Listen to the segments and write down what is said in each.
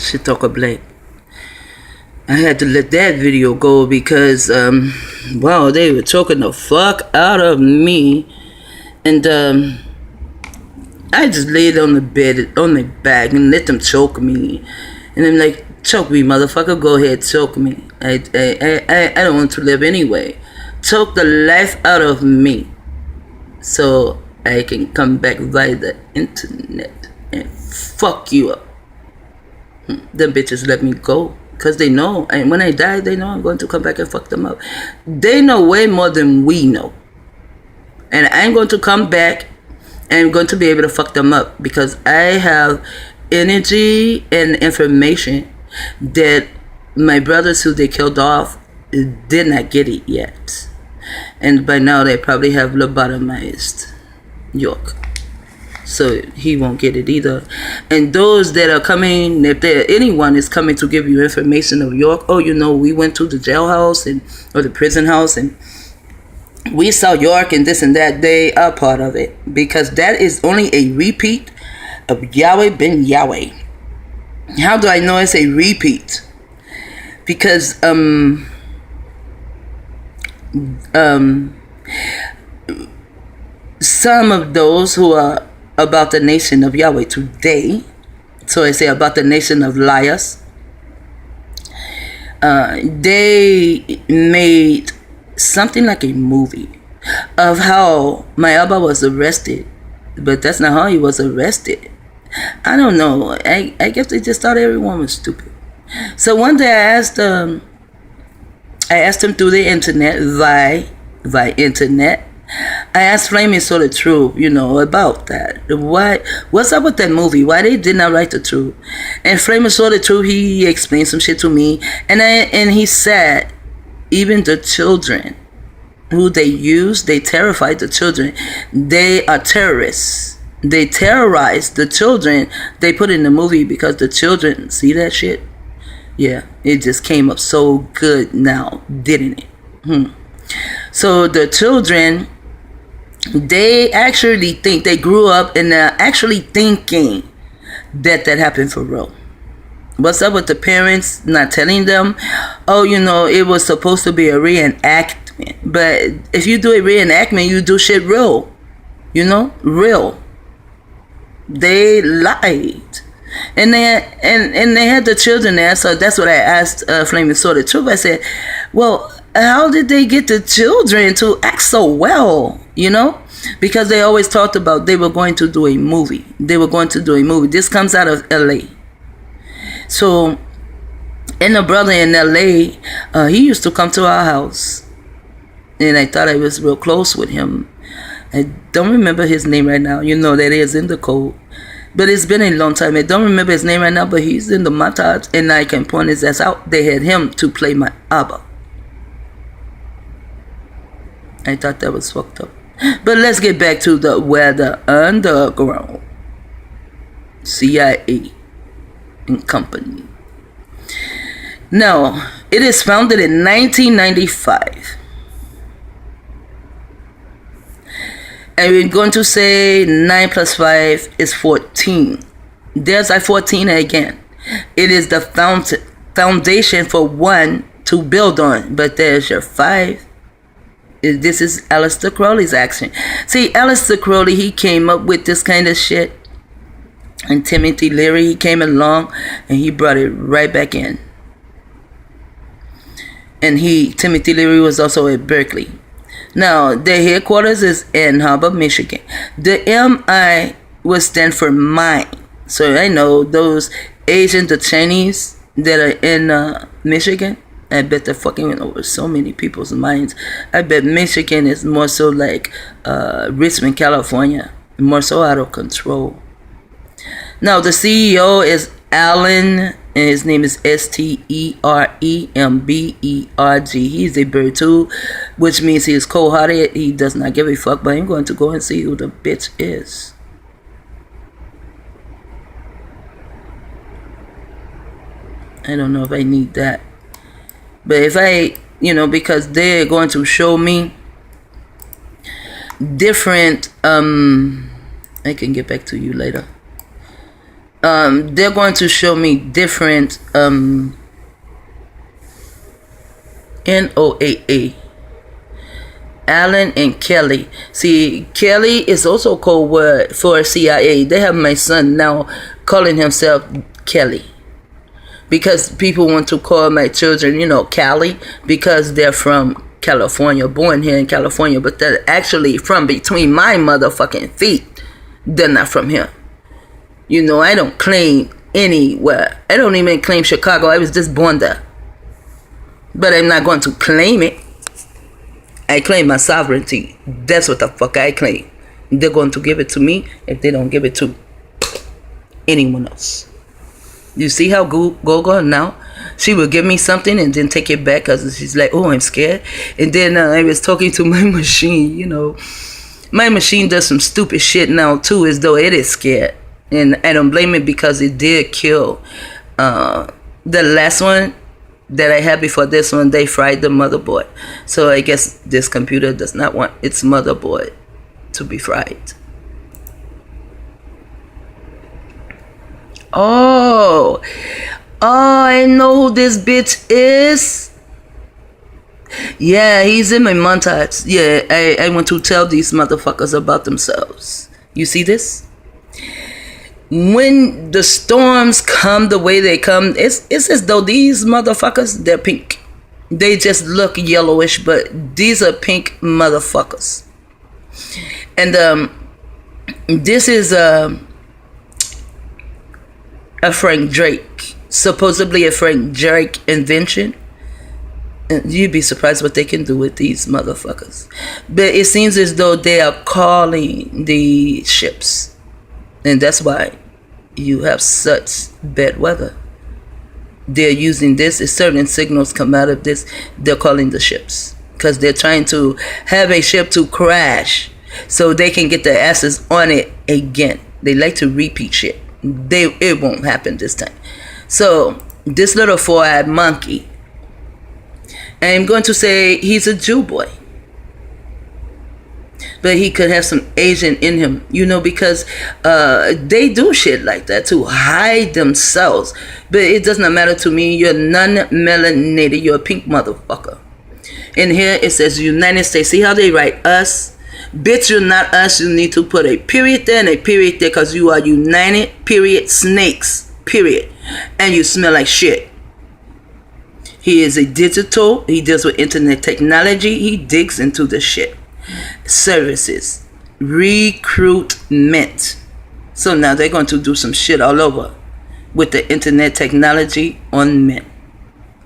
She talk a blank. I had to let that video go because, wow, they were choking the fuck out of me. And, I just laid on the bed, on my back, and let them choke me. And I'm like, choke me, motherfucker, go ahead, choke me. I don't want to live anyway. Choke the life out of me so I can come back via the internet and fuck you up. Them bitches let me go because they know, and when I die, they know I'm going to come back and fuck them up. They know way more than we know. And I'm going to come back and I'm going to be able to fuck them up because I have energy and information that my brothers who they killed off did not get it yet. And by now they probably have lobotomized York. So he won't get it either. And those that are coming, if anyone is coming to give you information of York, oh, you know, we went to the jailhouse or the prison house and we saw York and this and that, they are part of it. Because that is only a repeat of Yahweh ben Yahweh. How do I know it's a repeat? Because some of those who are about the nation of Yahweh today, so I say about the nation of liars, they made something like a movie of how my Abba was arrested, but that's not how he was arrested. I don't know. I guess they just thought everyone was stupid. So one day I asked him through the internet, via internet. I asked Flaming Sort of Truth, you know, about that. What's up with that movie? Why they did not write the truth? And Flaming Sort of Truth, he explained some shit to me, and he said, even the children who they use, they terrified the children. They are terrorists. They terrorize the children they put in the movie because the children see that shit. Yeah, it just came up so good now, didn't it? So the children, they actually think, they grew up and they're actually thinking that happened for real. What's up with the parents not telling them, oh, you know, it was supposed to be a reenactment. But if you do a reenactment, you do shit real. You know, real. They lied. And they had the children there, so that's what I asked Flaming Sword of Truth. I said, well, how did they get the children to act so well, you know? Because they always talked about they were going to do a movie. They were going to do a movie. This comes out of LA. So, and a brother in LA, he used to come to our house. And I thought I was real close with him. I don't remember his name right now. You know, that is in the code. But it's been a long time. I don't remember his name right now, but he's in the montage. And I can point his ass out. They had him to play my Abba. I thought that was fucked up. But let's get back to the underground. CIA and company. Now, it is founded in 1995. And we're going to say 9 plus 5 is 14. There's a 14 again. It is the foundation for one to build on. But there's your 5. This is Aleister Crowley's action. See, Aleister Crowley, he came up with this kind of shit. And Timothy Leary, he came along and he brought it right back in. And Timothy Leary was also at Berkeley. Now, their headquarters is in Harbor, Michigan. The MI will stand for mine. So I know those Asian, the Chinese that are in Michigan, I bet they're fucking over so many people's minds. I bet Michigan is more so like Richmond, California. More so out of control. Now, the CEO is Alan, and his name is Steremberg. He's a bird too, which means he is cold-hearted. He does not give a fuck, but I'm going to go and see who the bitch is. I don't know if I need that. But if I, you know, because they're going to show me different, I can get back to you later. they're going to show me different NOAA. Alan and Kelly. See, Kelly is also code word for CIA. They have my son now calling himself Kelly, because people want to call my children, Cali, because they're from California, born here in California, but they're actually from between my motherfucking feet. They're not from here. I don't claim anywhere. I don't even claim Chicago. I was just born there. But I'm not going to claim it. I claim my sovereignty. That's what the fuck I claim. They're going to give it to me if they don't give it to anyone else. You see how Gogo now? She will give me something and then take it back because she's like, oh, I'm scared. And then I was talking to my machine, My machine does some stupid shit now too, as though it is scared. And I don't blame it because it did kill. The last one that I had before this one, they fried the motherboard. So I guess this computer does not want its motherboard to be fried. Oh, I know who this bitch is. Yeah, he's in my montage. Yeah, I want to tell these motherfuckers about themselves. You see this? When the storms come the way they come, it's as though these motherfuckers, they're pink. They just look yellowish, but these are pink motherfuckers. And this is a Frank Drake, supposedly a Frank Drake invention. And you'd be surprised what they can do with these motherfuckers. But it seems as though they are calling the ships. And that's why you have such bad weather. They're using this. If certain signals come out of this, they're calling the ships. Because they're trying to have a ship to crash so they can get their asses on it again. They like to repeat shit. It won't happen this time. So, this little four-eyed monkey, I'm going to say he's a Jew boy. But he could have some Asian in him, because they do shit like that to hide themselves. But it does not matter to me. You're non-melanated. You're a pink motherfucker. And here it says United States. See how they write us? Bitch, you're not us. You need to put a period there and a period there because you are United, period, snakes, period. And you smell like shit. He is a digital. He deals with internet technology. He digs into the shit. Services, recruitment. So now they're going to do some shit all over with the internet technology on men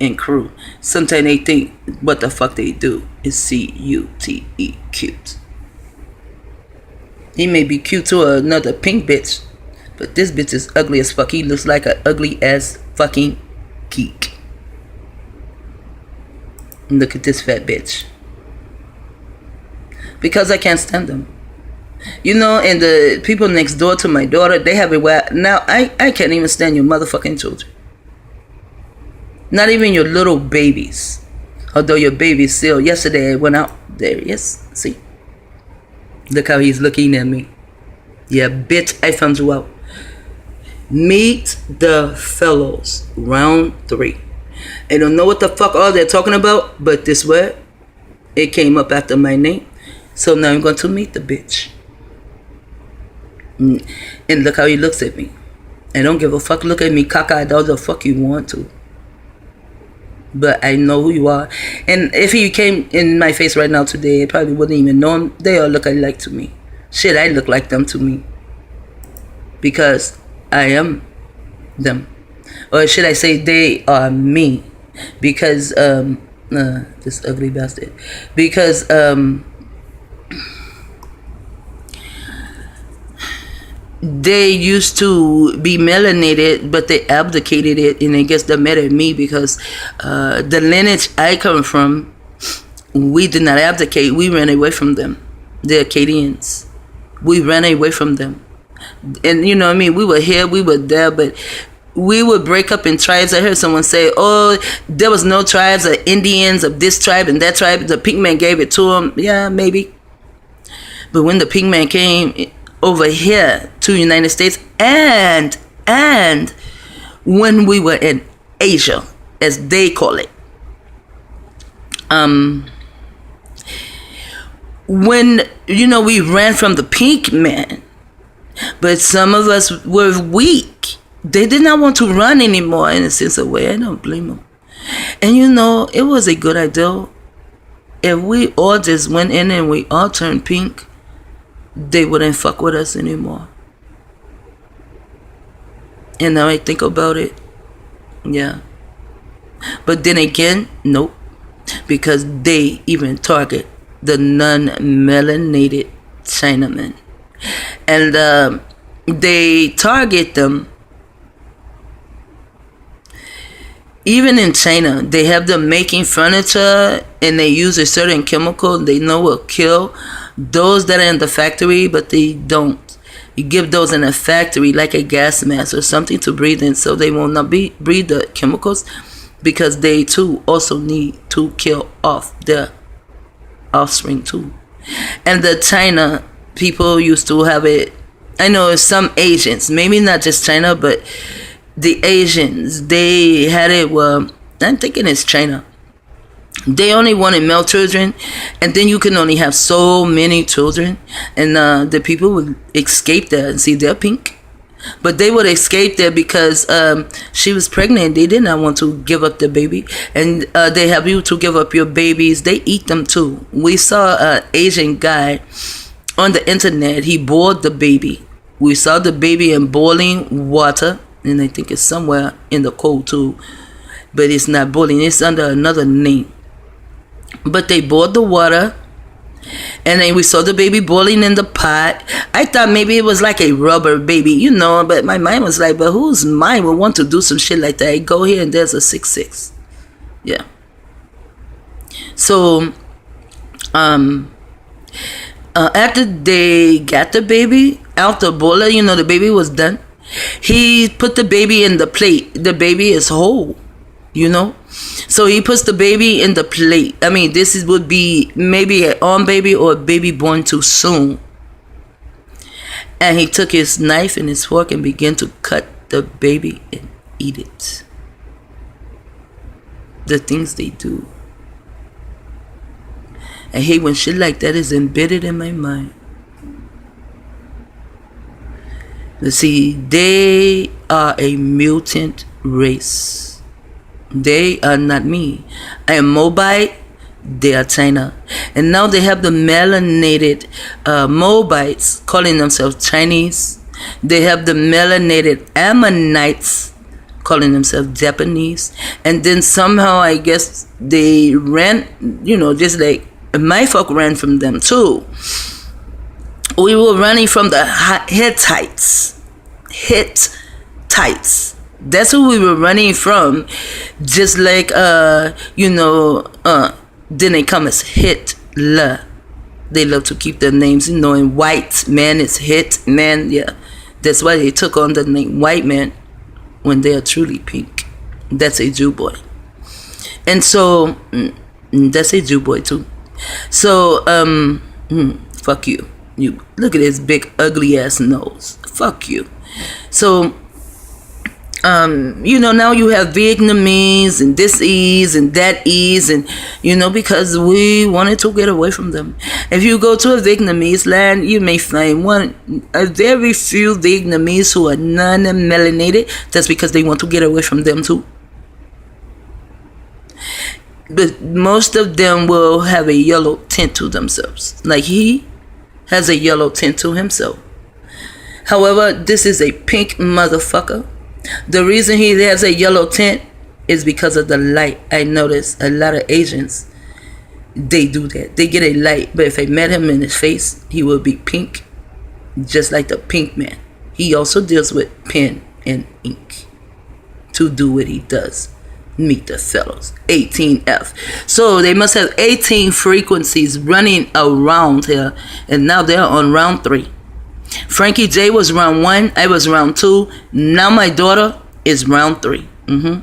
and crew. Sometimes they think what the fuck they do is C-U-T-E, cute. He may be cute to another pink bitch, but this bitch is ugly as fuck. He looks like an ugly ass fucking geek. Look at this fat bitch. Because I can't stand them. And the people next door to my daughter, they have it where now I can't even stand your motherfucking children. Not even your little babies. Although your babies still, yesterday I went out there, yes, see. Look how he's looking at me. Yeah, bitch, I found you out. Meet the fellows, round 3. I don't know what the fuck all they're talking about, but this word, it came up after my name. So now I'm going to meet the bitch. And look how he looks at me. I don't give a fuck. Look at me cockeyed all the fuck you want to. But I know who you are. And if he came in my face right now today, I probably wouldn't even know him. They all look alike to me. Shit, I look like them to me. Because I am them. Or should I say they are me. Because, this ugly bastard. Because, they used to be melanated, but they abdicated it, and I guess they're mad at me because the lineage I come from, we did not abdicate. We ran away from them. The Acadians. We ran away from them. And you know what I mean? We were here, we were there, but we would break up in tribes. I heard someone say, oh, there was no tribes of Indians of this tribe and that tribe. The pink man gave it to them. Yeah, maybe. But when the pink man came over here to the United States and And when we were in Asia, as they call it, when we ran from the pink man, but some of us were weak. They did not want to run anymore, in a sense of way. I don't blame them. And it was a good idea. If we all just went in and we all turned pink, they wouldn't fuck with us anymore. And now I think about it, yeah. But then again, nope. Because they even target the non-melanated Chinamen. And they target them. Even in China, they have them making furniture, and they use a certain chemical they know will kill those that are in the factory, but they don't. You give those in a factory like a gas mask or something to breathe in, so they will not breathe the chemicals, because they too also need to kill off their offspring too. And the China people used to have it. I know some Asians, maybe not just China, but the Asians, they had it. Well, I'm thinking it's China. They only wanted male children, and then you can only have so many children, and the people would escape that. And see, they're pink, but they would escape there because she was pregnant. They did not want to give up the baby, and they have you to give up your babies. They eat them too. We saw an Asian guy on the internet. He boiled the baby. We saw the baby in boiling water, and I think it's somewhere in the cold too, but it's not boiling. It's under another name. But they boiled the water, and then we saw the baby boiling in the pot. I thought maybe it was like a rubber baby, but my mind was like, but whose mind would want to do some shit like that? I go here and there's a 6'6". Yeah. So, after they got the baby out the boiler, the baby was done. He put the baby in the plate. The baby is whole, So he puts the baby in the plate. I mean, would be maybe an on baby or a baby born too soon. And he took his knife and his fork and began to cut the baby and eat it. The things they do. I hate when shit like that is embedded in my mind. You see, they are a mutant race. They are not me. I am Mobite. They are China. And now they have the melanated Mobites calling themselves Chinese. They have the melanated Ammonites calling themselves Japanese. And then somehow I guess they ran, just like my folk ran from them too. We were running from the Hittites. That's who we were running from. Just like, then they come as Hitler. They love to keep their names, in white man is hit man. Yeah, that's why they took on the name white man when they are truly pink. That's a Jew boy. And so, that's a Jew boy too. So, fuck you. You look at his big ugly ass nose. Fuck you. So, now you have Vietnamese and this ease and that ease, and because we wanted to get away from them. If you go to a Vietnamese land, you may find a very few Vietnamese who are non-melanated. That's because they want to get away from them too. But most of them will have a yellow tint to themselves. Like he has a yellow tint to himself. However, this is a pink motherfucker. The reason he has a yellow tint is because of the light. I notice a lot of Asians, they do that. They get a light, but if I met him in his face, he will be pink, just like the pink man. He also deals with pen and ink to do what he does. Meet the fellows. 18F. So they must have 18 frequencies running around here, and now they're on round 3. Frankie J was round 1. I was round 2. Now my daughter is round 3. And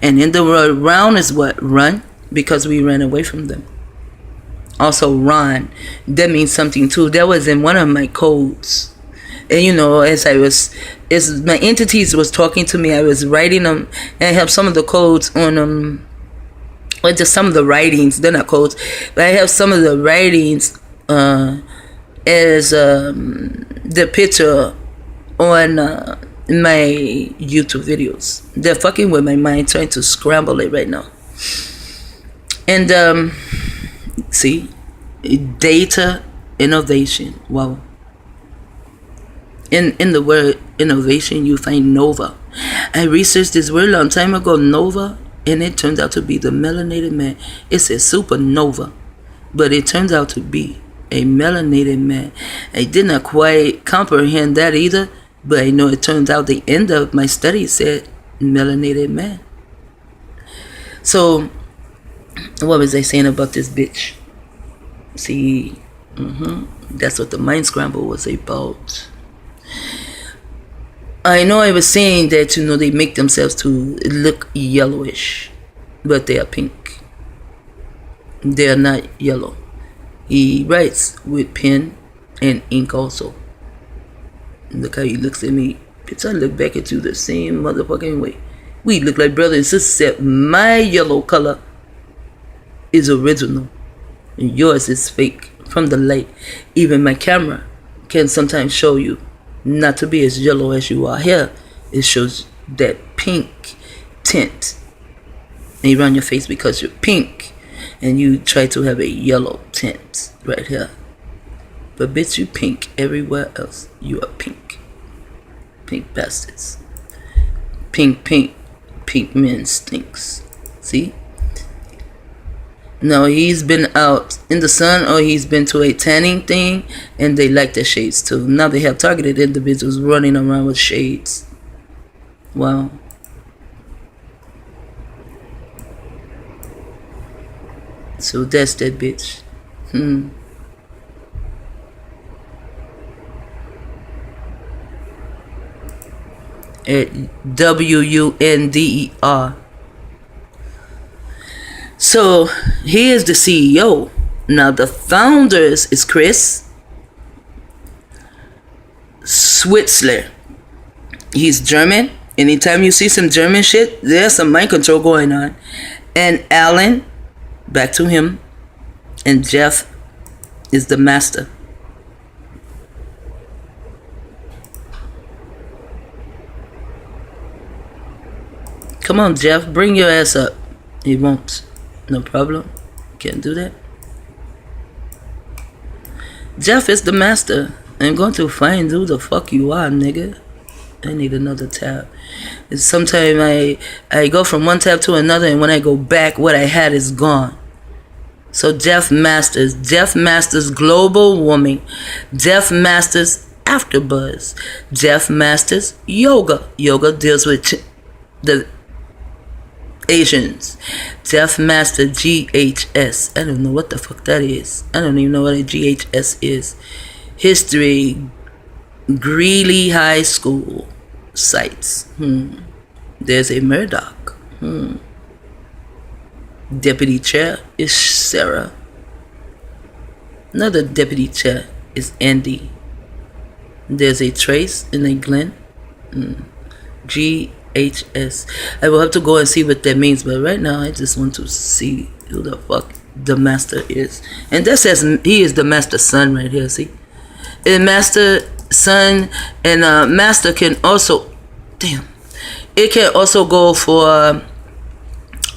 in the word round is what? Run, because we ran away from them. Also, Ron, that means something too. That was in one of my codes. And as I was Is my entities was talking to me. I was writing them, and I have some of the codes on or just some of the writings. They're not codes, but I have some of the writings as the picture on my YouTube videos. They're fucking with my mind, trying to scramble it right now. And see, data innovation. Wow. In the word innovation, you find nova. I researched this word a long time ago, nova, and it turned out to be the melanated man. It's a supernova, but it turns out to be a melanated man. I did not quite comprehend that either, but I know it turns out the end of my study said melanated man. So, what was I saying about this bitch? See, that's what the mind scramble was about. I know I was saying that, they make themselves to look yellowish, but they are pink. They are not yellow. He writes with pen and ink also. Look how he looks at me. Bitch, I look back at you the same motherfucking way. We look like brother and sister, except my yellow color is original and yours is fake from the light. Even my camera can sometimes show you not to be as yellow as you are here. It shows that pink tint, and you run your face because you're pink, and you try to have a yellow tint right here. But bitch, you pink everywhere else. You are pink. Pink bastards. Pink men stinks. See? No, he's been out in the sun, or he's been to a tanning thing, and they like the shades too. Now they have targeted individuals running around with shades. Wow. So that's that bitch. At WUNDER. So he is the CEO. Now the founders is Chris Switzler. He's German. Anytime you see some German shit, there's some mind control going on. And Alan, back to him. And Jeff is the master. Come on, Jeff, bring your ass up. He won't. No problem. Can't do that. Jeff is the master. I'm going to find who the fuck you are, nigga. I need another tab. Sometimes I go from one tab to another, and when I go back, what I had is gone. So Jeff Masters Global Warming, Jeff Masters Afterbuzz, Jeff Masters Yoga. Yoga deals with the Asians. Jeff Master GHS. I don't know what the fuck that is. I don't even know what a GHS is. History, Greeley High School sites. There's a Murdoch. Deputy chair is Sarah. Another deputy chair is Andy. There's a Trace and a Glenn. GHS. I will have to go and see what that means, but right now I just want to see who the fuck the master is. And that says he is the master son right here, see? And master son and master can also, it can also go for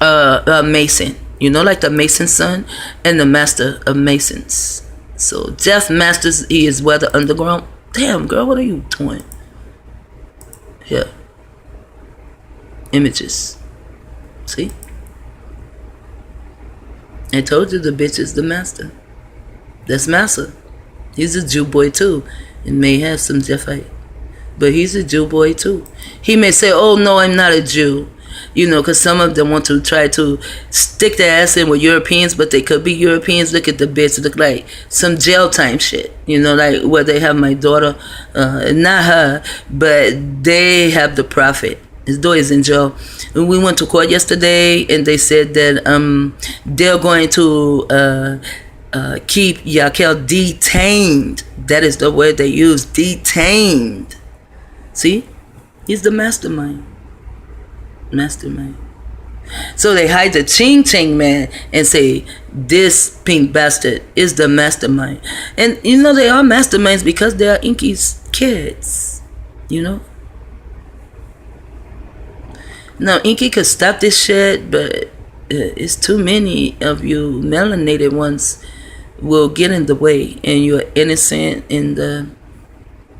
Mason, like the Mason son and the master of Masons. So Jeff Masters, he is Weather Underground. Damn, girl, what are you doing? Here. Images. See? I told you the bitch is the master. That's Massa. He's a Jew boy too. And may have some Jeffite. But he's a Jew boy too. He may say, oh no, I'm not a Jew. Because some of them want to try to stick their ass in with Europeans, but they could be Europeans. Look at the bitch, look like some jail time shit. Like where they have my daughter, not her, but they have the prophet. His daughter is in jail. We went to court yesterday, and they said that they're going to keep Yakel detained. That is the word they use, detained. See? He's the mastermind. Mastermind. So they hide the Ching Ching man and say this pink bastard is the mastermind. And you know they are masterminds because they are Inky's kids. You know. Now Inky could stop this shit, but it's too many of you melanated ones will get in the way, and you're innocent and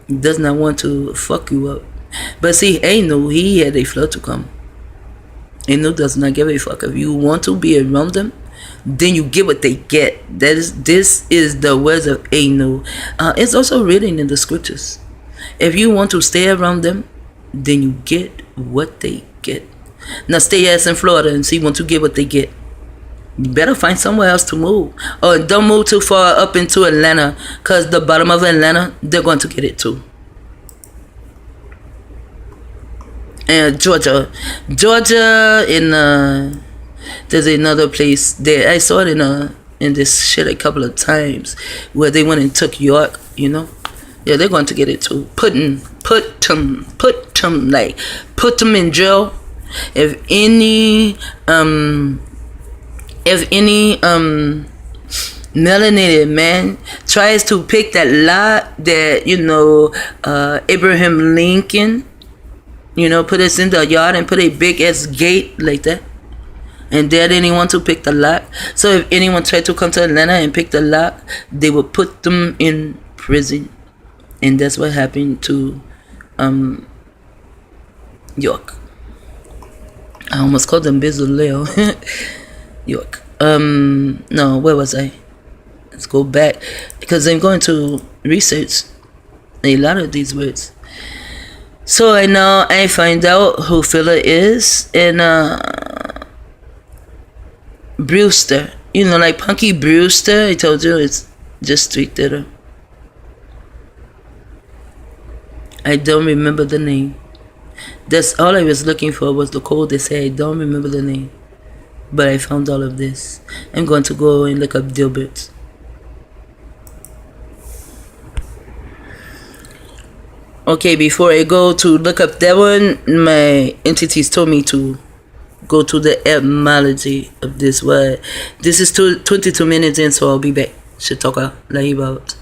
does not want to fuck you up. But see, Anu, he had a flow to come. Anu does not give a fuck. If you want to be around them, then you get what they get. This is the words of Anu. It's also written in the scriptures. If you want to stay around them, then you get what they get. Now stay ass in Florida and see once you get what they get. You better find somewhere else to move. Or don't move too far up into Atlanta, because the bottom of Atlanta, they're going to get it too. And Georgia, in there's another place there. I saw it in this shit a couple of times where they went and took York. You know, yeah, they're going to get it too. Put them in jail. If any melanated man tries to pick that lot that Abraham Lincoln, put us in the yard and put a big ass gate like that, and dare anyone to pick the lot. So if anyone tried to come to Atlanta and pick the lot, they would put them in prison, and that's what happened to York. I almost called them Bizzoleo. York. No, where was I? Let's go back, because I'm going to research a lot of these words. So I find out who Phila is, and Brewster. Like Punky Brewster. I told you it's just street theater. I don't remember the name. That's all I was looking for, was the code. They say I don't remember the name, but I found all of this. I'm going to go and look up Dilbert. Okay, before I go to look up that one, my entities told me to go to the etymology of this word. This is 22 minutes in, so I'll be back. Shit talker, like about.